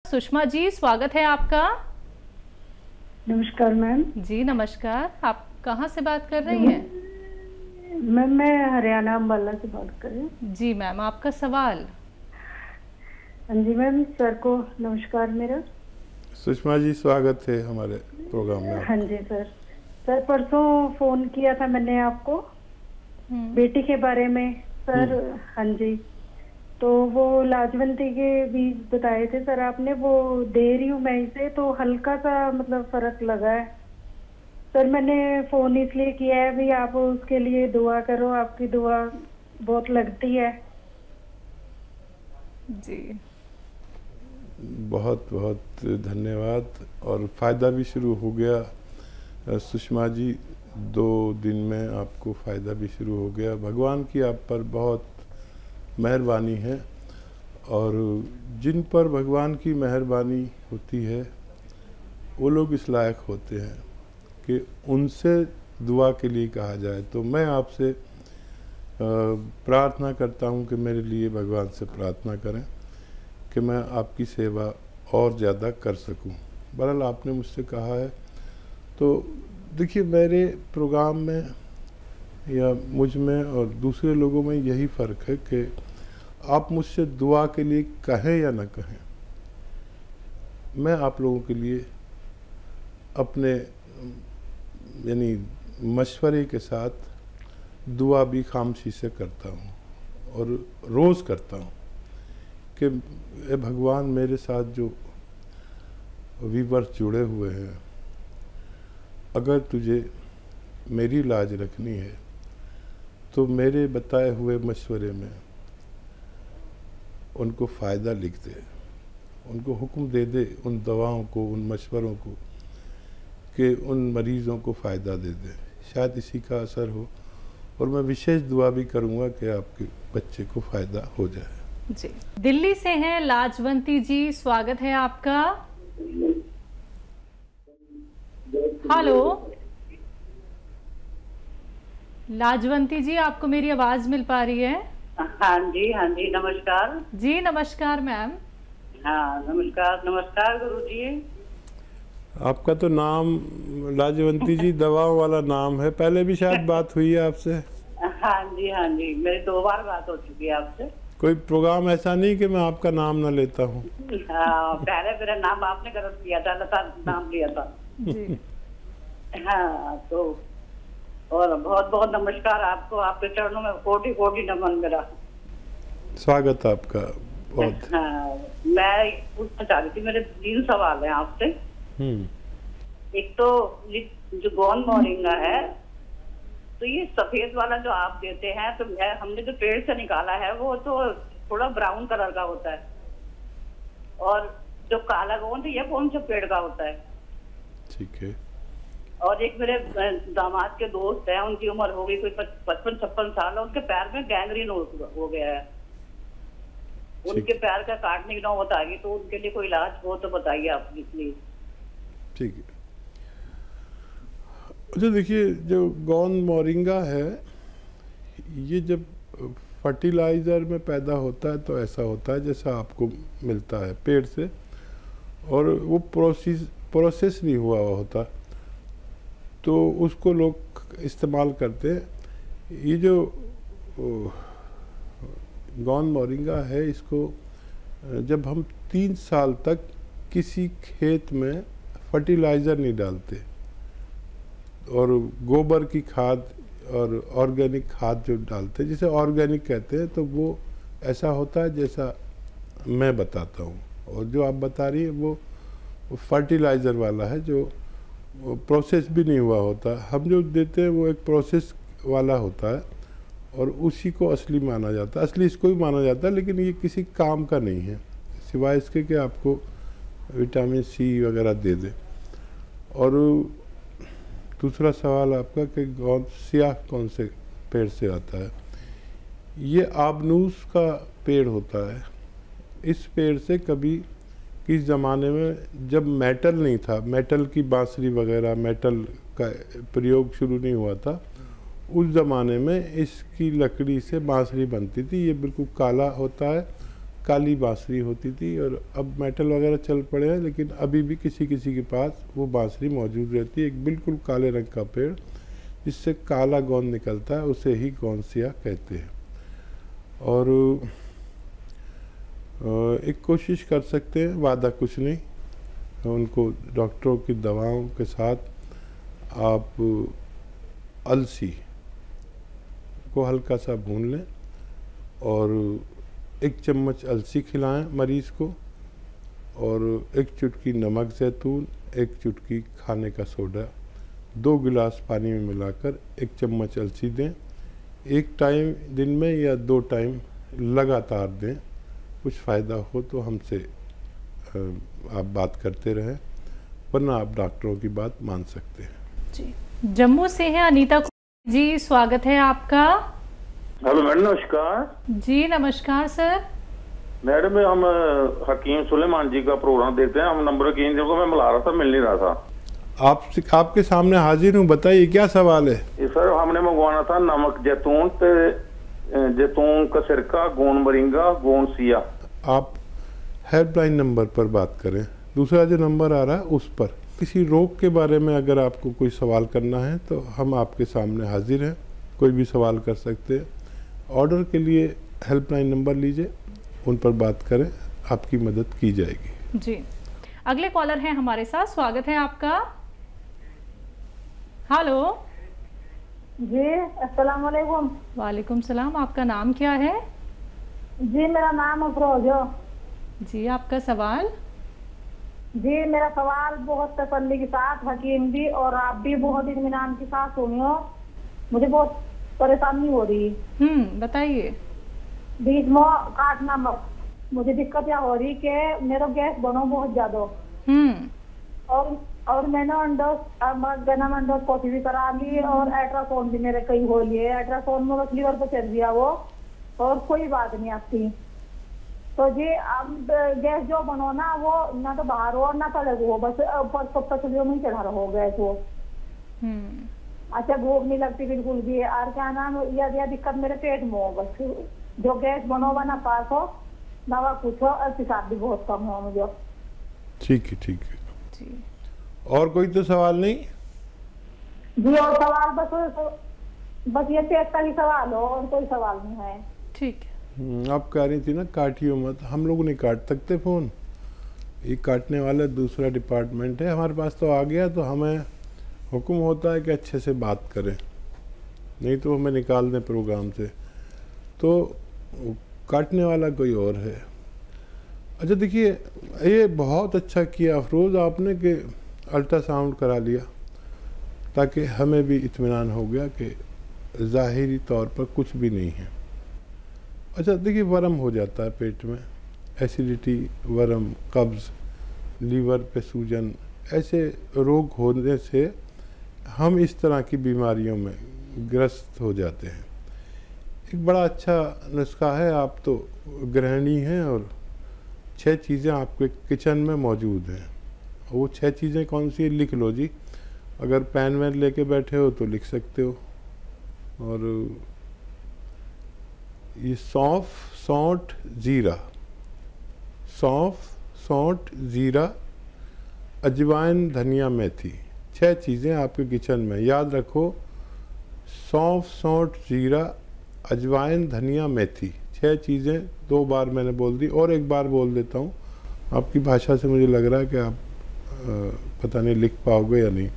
सुषमा जी, स्वागत है आपका। नमस्कार मैम। जी नमस्कार, आप कहाँ से बात कर रही हैं? मैम मैं हरियाणा अम्बाला से बात कर रही हूँ। जी मैम, आपका सवाल। हाँ जी मैम, सर को नमस्कार मेरा। सुषमा जी, स्वागत है हमारे प्रोग्राम में। हाँ जी सर परसों फोन किया था मैंने आपको बेटी के बारे में सर। हाँ जी, तो वो लाजवंती के बीज बताए थे सर आपने, वो दे रही हूँ मैं इसे, तो हल्का सा मतलब फर्क लगा है सर। मैंने फोन इसलिए किया है भी, आप उसके लिए दुआ करो, आपकी दुआ बहुत लगती है जी। बहुत बहुत धन्यवाद। और फ़ायदा भी शुरू हो गया सुषमा जी, 2 दिन में आपको फ़ायदा भी शुरू हो गया। भगवान की आप पर बहुत मेहरबानी है, और जिन पर भगवान की मेहरबानी होती है वो लोग इस लायक होते हैं कि उनसे दुआ के लिए कहा जाए। तो मैं आपसे प्रार्थना करता हूं कि मेरे लिए भगवान से प्रार्थना करें कि मैं आपकी सेवा और ज़्यादा कर सकूं। बहरहाल आपने मुझसे कहा है, तो देखिए मेरे प्रोग्राम में या मुझ में और दूसरे लोगों में यही फ़र्क है कि आप मुझसे दुआ के लिए कहें या ना कहें, मैं आप लोगों के लिए अपने यानी मशवरे के साथ दुआ भी खामोशी से करता हूँ और रोज़ करता हूँ कि ए भगवान, मेरे साथ जो व्यूअर्स जुड़े हुए हैं, अगर तुझे मेरी लाज रखनी है तो मेरे बताए हुए मशवरे में उनको फ़ायदा लिख दे, उनको हुक्म दे दे उन दवाओं को, उन मशवरों को, कि उन मरीज़ों को फ़ायदा दे दे। शायद इसी का असर हो, और मैं विशेष दुआ भी करूँगा कि आपके बच्चे को फ़ायदा हो जाए। जी। दिल्ली से हैं लाजवंती जी, स्वागत है आपका। हेलो लाजवंती जी, आपको मेरी आवाज मिल पा रही है? हाँ जी नमस्कार। जी नमस्कार मैम। हाँ नमस्कार गुरु जी। आपका तो नाम लाजवंती जी दवाओं वाला नाम है, पहले भी शायद बात हुई है आपसे। हाँ जी, मेरी 2 बार बात हो चुकी है आपसे। कोई प्रोग्राम ऐसा नहीं कि मैं आपका नाम ना लेता हूँ। हाँ, पहले मेरा नाम आपने गलत किया था, लता नाम लिया था जी। हाँ, तो और बहुत बहुत नमस्कार आपको, आपके चरणों में कोटि कोटि नमन मेरा। स्वागत आपका बहुत। हाँ, मैं पूछना चाह रही थी, मेरे 3 सवाल हैं आपसे। एक तो जो गोंद मोरिंगा है, तो ये सफेद वाला जो आप देते हैं, तो हमने जो पेड़ से निकाला है वो तो थोड़ा ब्राउन कलर का होता है, और जो काला गोंद है ये कौन से पेड़ का होता है? ठीक है। और एक मेरे दामाद के दोस्त हैं, उनकी उम्र हो गई कोई 55-56 साल, उनके पैर में गैंग्रीन हो गया है, उनके पैर का काटने की नौबत आ गई, तो उनके लिए कोई इलाज हो तो बताइए आप प्लीज। ठीक है। अच्छा देखिए, जो गोंद मोरिंगा है, ये जब फर्टिलाइज़र में पैदा होता है तो ऐसा होता है जैसा आपको मिलता है पेड़ से, और वो प्रोसेस नहीं हुआ होता, तो उसको लोग इस्तेमाल करते हैं। ये जो गोंद मोरिंगा है, इसको जब हम 3 साल तक किसी खेत में फर्टिलाइज़र नहीं डालते और गोबर की खाद और ऑर्गेनिक खाद जो डालते हैं, जिसे ऑर्गेनिक कहते हैं, तो वो ऐसा होता है जैसा मैं बताता हूँ, और जो आप बता रही है वो फर्टिलाइज़र वाला है, जो प्रोसेस भी नहीं हुआ होता। हम जो देते हैं वो एक प्रोसेस वाला होता है, और उसी को असली माना जाता है, असली इसको भी माना जाता है, लेकिन ये किसी काम का नहीं है सिवाय इसके कि आपको विटामिन सी वगैरह दे दे। और दूसरा सवाल आपका कि गोंद स्याह कौन से पेड़ से आता है, ये आबनूस का पेड़ होता है। इस पेड़ से कभी किस ज़माने में जब मेटल नहीं था, मेटल की बांसुरी वगैरह, मेटल का प्रयोग शुरू नहीं हुआ था, उस ज़माने में इसकी लकड़ी से बांसुरी बनती थी। ये बिल्कुल काला होता है काली बांसुरी होती थी, और अब मेटल वगैरह चल पड़े हैं, लेकिन अभी भी किसी किसी के पास वो बांसुरी मौजूद रहती है। एक बिल्कुल काले रंग का पेड़ जिससे काला गोंद निकलता है, उसे ही गोंदसिया कहते हैं। और एक कोशिश कर सकते हैं, वादा कुछ नहीं, उनको डॉक्टरों की दवाओं के साथ आप अलसी को हल्का सा भून लें और 1 चम्मच अलसी खिलाएं मरीज़ को, और 1 चुटकी नमक ज़ैतून, 1 चुटकी खाने का सोडा 2 गिलास पानी में मिलाकर 1 चम्मच अलसी दें। 1 टाइम दिन में या 2 टाइम लगातार दें। कुछ फ़ायदा हो तो हमसे आप बात करते रहें, वरना आप डॉक्टरों की बात मान सकते हैं। जी, जम्मू से हैं अनीता जी, स्वागत है आपका। हेलो मैडम, नमस्कार। जी नमस्कार सर। मैडम हम हकीम सुलेमान जी का प्रोग्राम देखते हैं, हम नंबर की को मैं मिला रहा था, मिल नहीं रहा था। आपके सामने हाजिर हूँ, बताइए क्या सवाल है। सर हमने मंगवाना था नमक जैतून जैतून का सिरका, गोंद मोरिंगा, गोंद सिया। आप हेल्पलाइन नंबर पर बात करें, दूसरा जो नंबर आ रहा है उस पर। किसी रोग के बारे में अगर आपको कोई सवाल करना है तो हम आपके सामने हाजिर हैं, कोई भी सवाल कर सकते हैं। ऑर्डर के लिए हेल्पलाइन नंबर लीजिए, उन पर बात करें, आपकी मदद की जाएगी। जी, अगले कॉलर हैं हमारे साथ, स्वागत है आपका। हेलो जी, अस्सलाम वालेकुम। वालेकुम सलाम, आपका नाम क्या है? जी मेरा नाम अफरोजा। जी, आपका सवाल? जी मेरा सवाल बहुत तसल्ली के साथ हकीम भी और आप भी बहुत इत्मीनान के साथ सुनियो, मुझे बहुत परेशानी हो रही। बताइए। बीच में काटना मत, मुझे दिक्कत क्या हो रही कि मेरा गैस बनो बहुत ज्यादा। और मैंने एंडोस्कोपी भी करा ली और अल्ट्रासाउंड भी मेरे कई हो लिए। अल्ट्रासाउंड में बस लीवर पे चल दिया वो, और कोई बात नहीं आती। तो जी अब गैस जो बनो ना, वो ना तो बाहर हो ना तो अलग हो, बस ऊपर में चढ़ा रहो गैस वो। अच्छा, भूख नहीं लगती बिल्कुल भी। और क्या नाम, यह दिक्कत मेरे पेट में हो, बस जो गैस बनो ना पास हो, दवा कुछ हो, और पेशाब भी बहुत कम हो मुझे। ठीक है, ठीक है जी। और कोई तो सवाल नहीं जी? और सवाल बस ये पेट का ही सवाल हो, और कोई सवाल नहीं है। ठीक है। आप कह रही थी ना काटियो मत, हम लोग नहीं काट सकते फ़ोन, ये काटने वाला दूसरा डिपार्टमेंट है। हमारे पास तो आ गया तो हमें हुक्म होता है कि अच्छे से बात करें, नहीं तो हमें निकाल दें प्रोग्राम से। तो काटने वाला कोई और है। अच्छा देखिए, ये बहुत अच्छा किया अफरोज़ आपने कि अल्ट्रासाउंड करा लिया, ताकि हमें भी इत्मीनान हो गया कि ज़ाहिरी तौर पर कुछ भी नहीं है। अच्छा देखिए, वर्म हो जाता है पेट में, एसिडिटी, वर्म, कब्ज़, लीवर पे सूजन, ऐसे रोग होने से हम इस तरह की बीमारियों में ग्रस्त हो जाते हैं। एक बड़ा अच्छा नुस्खा है, आप तो गृहिणी हैं और 6 चीज़ें आपके किचन में मौजूद हैं। वो 6 चीज़ें कौन सी है, लिख लो जी। अगर पेन वैन लेके बैठे हो तो लिख सकते हो। और ये सौंफ, सौंठ, ज़ीरा, सौंफ, सौंठ, ज़ीरा, अजवाइन, धनिया, मेथी, 6 चीज़ें आपके किचन में। याद रखो, सौंफ, सौंठ, ज़ीरा, अजवाइन, धनिया, मेथी, 6 चीज़ें 2 बार मैंने बोल दी, और एक बार बोल देता हूँ। आपकी भाषा से मुझे लग रहा है कि आप पता नहीं लिख पाओगे या नहीं।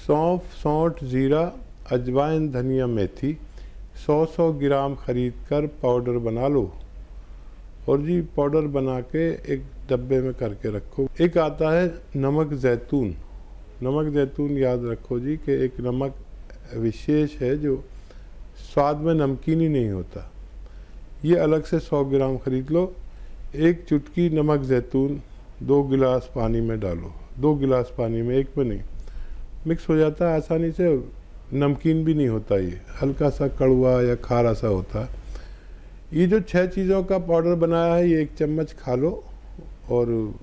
सौंफ, सौंठ, ज़ीरा, अजवाइन, धनिया, मेथी 100 ग्राम ख़रीद कर पाउडर बना लो, और जी पाउडर बना के एक डब्बे में करके रखो। एक आता है नमक ज़ैतून। नमक ज़ैतून याद रखो जी कि एक नमक विशेष है जो स्वाद में नमकीनी नहीं होता। ये अलग से 100 ग्राम ख़रीद लो। 1 चुटकी नमक ज़ैतून 2 गिलास पानी में डालो, 2 गिलास पानी में, एक में नहीं। मिक्स हो जाता है आसानी से, नमकीन भी नहीं होता, ये हल्का सा कड़वा या खारा सा होता है। ये जो 6 चीज़ों का पाउडर बनाया है, ये 1 चम्मच खा लो, और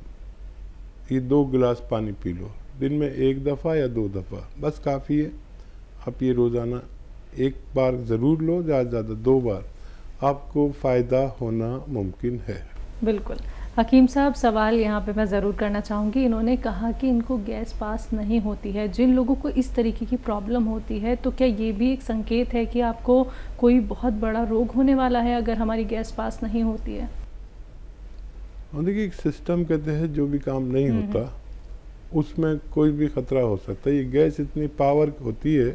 ये 2 गिलास पानी पी लो। दिन में 1 दफ़ा या 2 दफ़ा बस काफ़ी है। आप ये रोज़ाना 1 बार ज़रूर लो, ज़्यादा से ज़्यादा 2 बार, आपको फ़ायदा होना मुमकिन है। बिल्कुल। हकीम साहब, सवाल यहाँ पे मैं ज़रूर करना चाहूँगी। इन्होंने कहा कि इनको गैस पास नहीं होती है। जिन लोगों को इस तरीके की प्रॉब्लम होती है, तो क्या ये भी एक संकेत है कि आपको कोई बहुत बड़ा रोग होने वाला है अगर हमारी गैस पास नहीं होती है? देखिए, एक सिस्टम कहते हैं जो भी काम नहीं होता उसमें कोई भी ख़तरा हो सकता है। ये गैस इतनी पावर होती है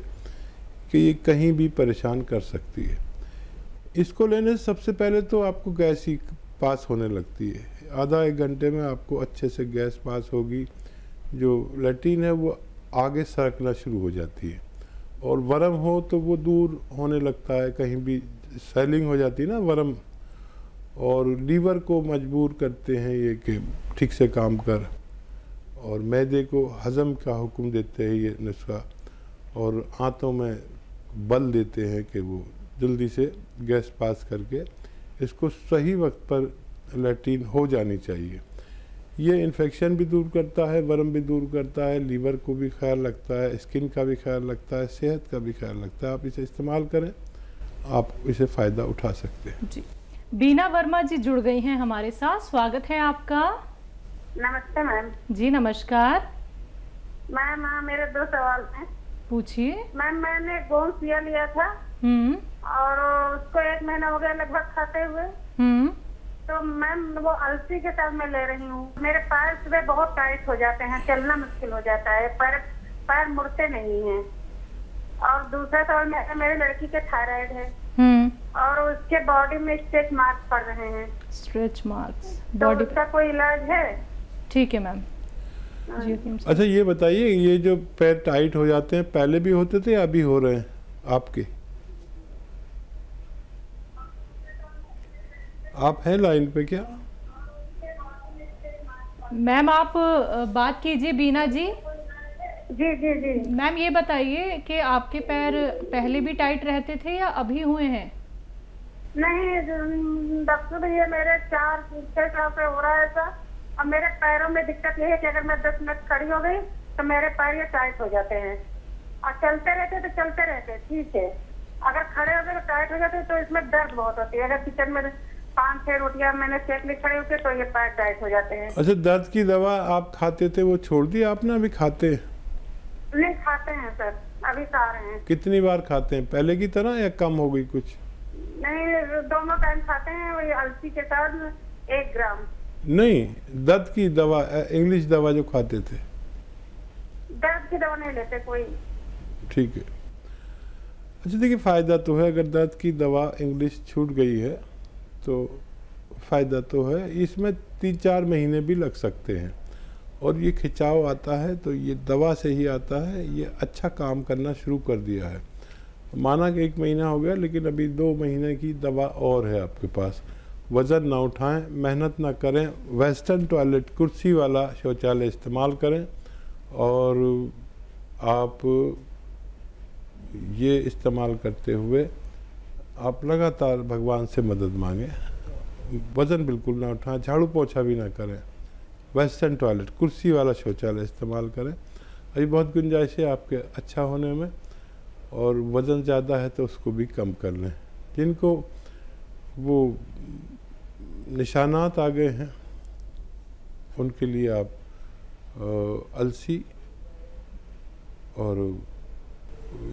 कि ये कहीं भी परेशान कर सकती है। इसको लेने से सबसे पहले तो आपको गैस ही पास होने लगती है। आधा एक घंटे में आपको अच्छे से गैस पास होगी। जो लैट्रिन है वो आगे सरकना शुरू हो जाती है, और वर्म हो तो वो दूर होने लगता है, कहीं भी स्वेलिंग हो जाती है ना वर्म, और लीवर को मजबूर करते हैं ये कि ठीक से काम कर, और मैदे को हज़म का हुक्म देते हैं ये नुस्खा, और आंतों में बल देते हैं कि वो जल्दी से गैस पास करके इसको सही वक्त पर लैट्रिन हो जानी चाहिए। ये इन्फेक्शन भी दूर करता है, वर्म भी दूर करता है, लीवर को भी ख्याल रखता है, स्किन का भी ख्याल रखता है, सेहत का भी ख्याल रखता है। आप इसे इस्तेमाल करें, आप इसे फ़ायदा उठा सकते हैं। जी। बीना वर्मा जी जुड़ गई हैं हमारे साथ, स्वागत है आपका। नमस्ते मैम। जी नमस्कार। मैम मेरे 2 सवाल हैं। पूछिए। मैम मैंने गोंसिया लिया था और उसको 1 महीना हो गया लगभग खाते हुए। तो मैम वो अलसी के साथ मैं ले रही हूँ। मेरे पैर सुबह बहुत टाइट हो जाते हैं, चलना मुश्किल हो जाता है, पैर मुड़ते नहीं हैं। और दूसरा सवाल, मेरे लड़की के थायराइड है और उसके बॉडी में स्ट्रेच मार्क्स पड़ रहे हैं। स्ट्रेच मार्क्स तो बॉडी उसका कोई इलाज है? ठीक है मैम। अच्छा, ये बताइए, ये जो पैर टाइट हो जाते हैं पहले भी होते थे या अभी हो रहे हैं आपके? आप हैं लाइन पे क्या? मैम आप बात कीजिए बीना जी। जी जी जी। मैम ये बताइए कि आपके पैर पहले भी टाइट रहते थे या अभी हुए हैं? नहीं डॉक्टर भैया, मेरे 4-6 साल से हो रहा है ऐसा। अब मेरे पैरों में दिक्कत ये है कि अगर मैं 10 मिनट खड़ी हो गई तो मेरे पैर ये टाइट हो जाते हैं, और चलते रहते तो चलते रहते ठीक है, अगर खड़े हो गए तो टाइट हो जाते, तो इसमें दर्द बहुत होती है। अगर किचन में 5-6 रोटियां मैंने सेक ली खड़े होके तो ये पैर टाइट हो जाते हैं। अच्छा, दर्द की दवा आप खाते थे वो छोड़ दी आपने? अभी खाते हैं? नहीं खाते हैं सर, अभी खा रहे हैं। कितनी बार खाते हैं, पहले की तरह या कम हो गई कुछ? नहीं, दोनों टाइम खाते हैं, वही अलसी के साथ 1 ग्राम। नहीं, दर्द की दवा, इंग्लिश दवा जो खाते थे। दर्द की दवा नहीं लेते कोई। ठीक है। अच्छा देखिए, फ़ायदा तो है, अगर दर्द की दवा इंग्लिश छूट गई है तो फ़ायदा तो है। इसमें 3-4 महीने भी लग सकते हैं, और ये खिंचाव आता है तो ये दवा से ही आता है। ये अच्छा काम करना शुरू कर दिया है, माना कि 1 महीना हो गया, लेकिन अभी 2 महीने की दवा और है आपके पास। वज़न ना उठाएं, मेहनत ना करें, वेस्टर्न टॉयलेट, कुर्सी वाला शौचालय इस्तेमाल करें, और आप ये इस्तेमाल करते हुए आप लगातार भगवान से मदद मांगें। वज़न बिल्कुल ना उठाएं, झाड़ू पोछा भी ना करें, वेस्टर्न टॉयलेट, कुर्सी वाला शौचालय इस्तेमाल करें। अभी बहुत गुंजाइश है आपके अच्छा होने में, और वज़न ज़्यादा है तो उसको भी कम कर लें। जिनको वो निशानात आ गए हैं उनके लिए आप अलसी और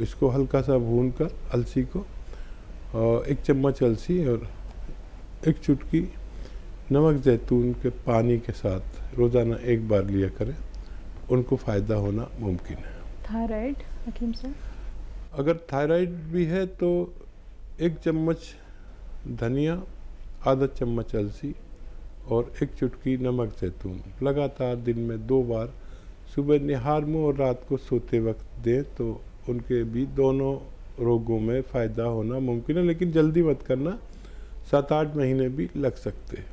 इसको हल्का सा भूनकर, अलसी को 1 चम्मच अलसी और 1 चुटकी नमक जैतून के पानी के साथ रोज़ाना 1 बार लिया करें, उनको फ़ायदा होना मुमकिन है। थायराइड हकीम साहब? अगर थायराइड भी है तो 1 चम्मच धनिया, आधा चम्मच अलसी और 1 चुटकी नमक जैतून लगातार दिन में 2 बार, सुबह निहार में और रात को सोते वक्त दें, तो उनके भी दोनों रोगों में फ़ायदा होना मुमकिन है। लेकिन जल्दी मत करना, 7-8 महीने भी लग सकते हैं।